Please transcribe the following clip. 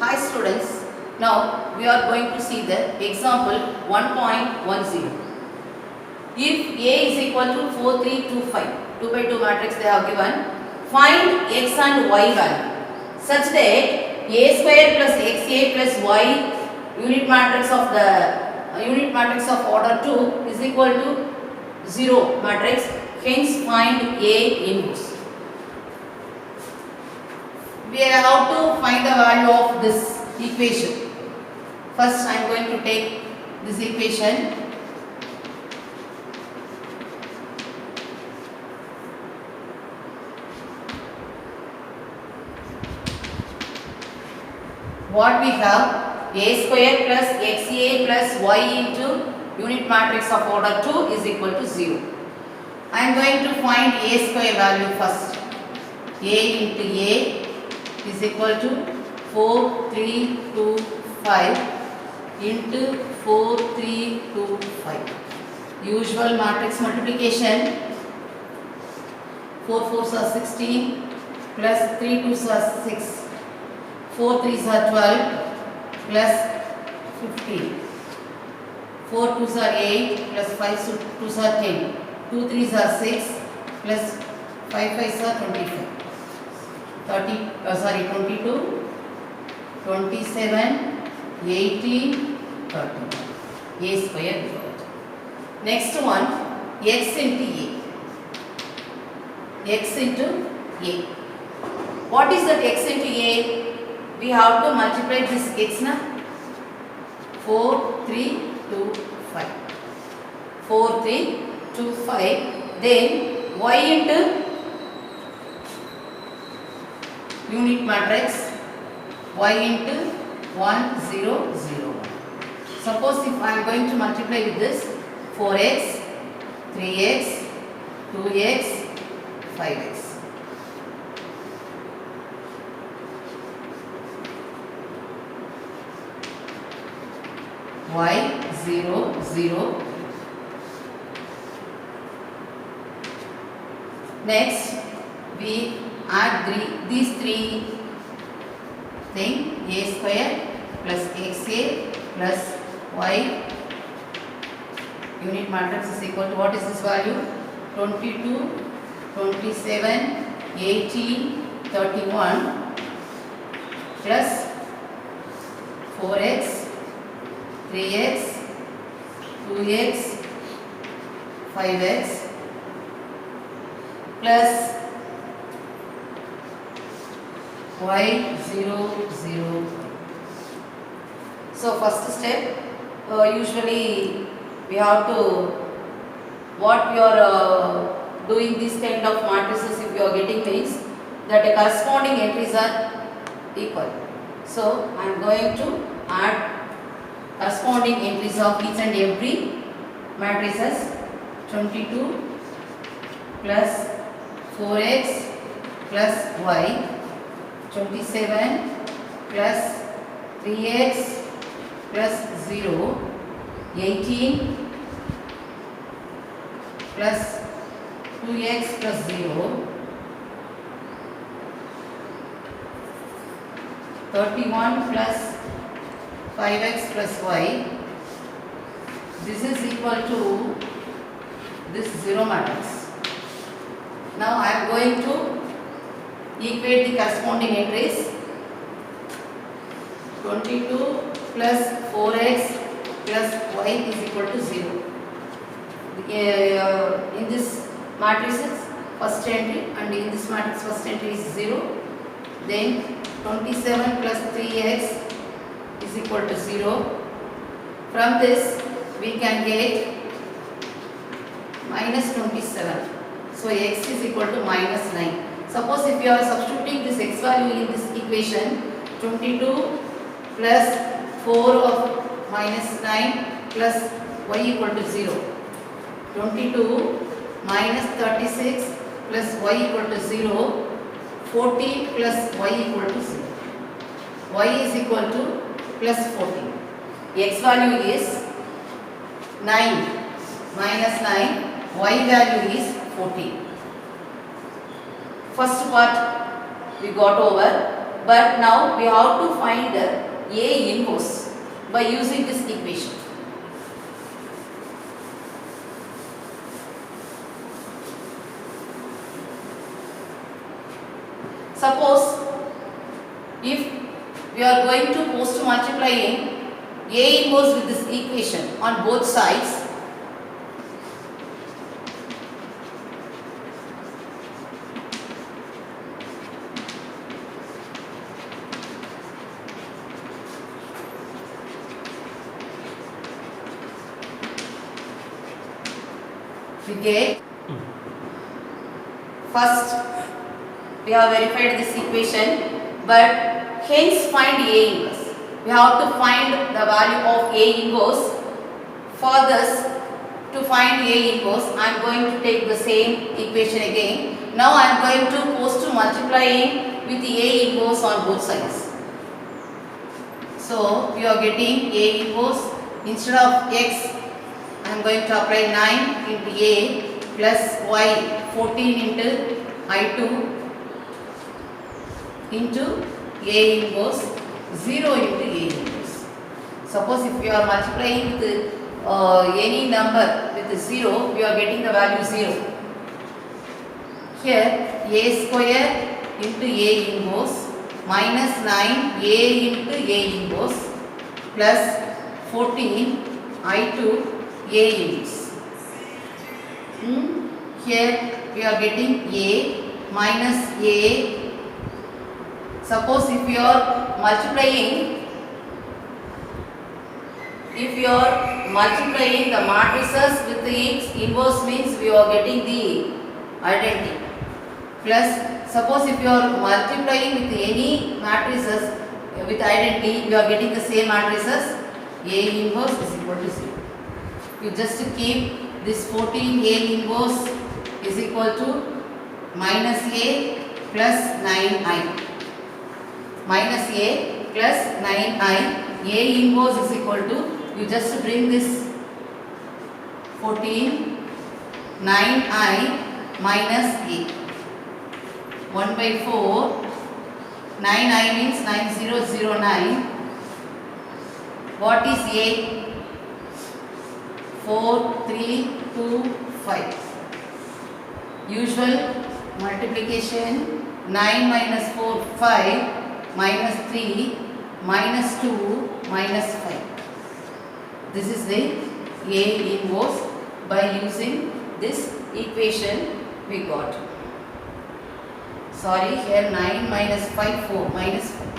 Hi students, now we are going to see the example 1.10. If A is equal to 4, 3, 2, 5, 2 by 2 matrix they have given, find x and y value such that A square plus xa plus y unit matrix of order 2 is equal to 0 matrix, hence find A inverse. We have to find the value of this equation. First I am going to take this equation. What we have, a square plus xa plus y into unit matrix of order 2 is equal to 0. I am going to find a square value first. A into a is equal to 4, 3, 2, 5 into 4, 3, 2, 5. Usual matrix multiplication. 4 4s are 16 plus 3 2s are 6. 4 3s are 12 plus 15. 4 2s are 8 plus 5 2s are 10. 2 3s are 6 plus 5 5s are 25. 22, 27, 18, 30. A square result. Next one, x into a. X into a. What is that x into a? We have to multiply this x na. 4, 3, 2, 5. 4, 3, 2, 5. Then y into unit matrix y into 1 0 0 1. Suppose if I am going to multiply with this 4x, 3x, 2x, 5x. Y 0 0. Next we add these three things, a square plus xa plus y unit matrix is equal to, what is this value? 22, 27, 18, 31 plus 4x, 3x, 2x, 5x plus y 0 0. So first step, usually we have to, what we are doing this kind of matrices, if you are getting things that the corresponding entries are equal. So I am going to add corresponding entries of each and every matrices. 22 plus 4x plus y, 27 plus 3x plus 0, 18 plus 2x plus 0, 31 plus 5x plus y. This is equal to this 0 matrix. Now I am going to equate the corresponding entries. 22 plus 4x plus y is equal to 0. In this matrices first entry, and in this matrix first entry is 0. Then 27 plus 3x is equal to 0. From this we can get minus 27. So x is equal to minus 9. Suppose if you are substituting this x value in this equation, 22 plus 4 of minus 9 plus y equal to 0. 22 minus 36 plus y equal to 0. 40 plus y equal to 0. Y is equal to plus 40. X value is 9 minus 9. Y value is 40. First part we got over. but now we have to find A inverse by using this equation. Suppose if we are going to post multiplying A inverse with this equation on both sides, we get first we have verified this equation, but hence find A inverse. We have to find the value of A inverse. For this, to find A inverse, I am going to take the same equation again. Now I am going to post to multiplying with the A inverse on both sides. So we are getting A inverse. Instead of x, I am going to apply 9 into A plus y 14 into I2 into A inverse 0 into A inverse. Suppose if we are multiplying with any number with 0, we are getting the value 0. Here A square into A inverse minus 9 A into A inverse plus 14 I2 A inverse. Here we are getting A minus A. Suppose if you are multiplying the matrices with the inverse, means we are getting the identity. Plus, suppose if you are multiplying with any matrices with identity, we are getting the same matrices. A inverse is equal to 0. You just keep this 14 A inverse is equal to minus A plus 9I. Minus A plus 9I. A inverse is equal to, you just bring this 14 9I minus A. 1 by 4. 9I means 9009. What is A? 4 3 2 5. Usual multiplication. 9 minus 4 5 minus 3 minus 2 minus 5. This is the A inverse. By using this equation we got. Sorry, here 9 minus 5 4 minus 5.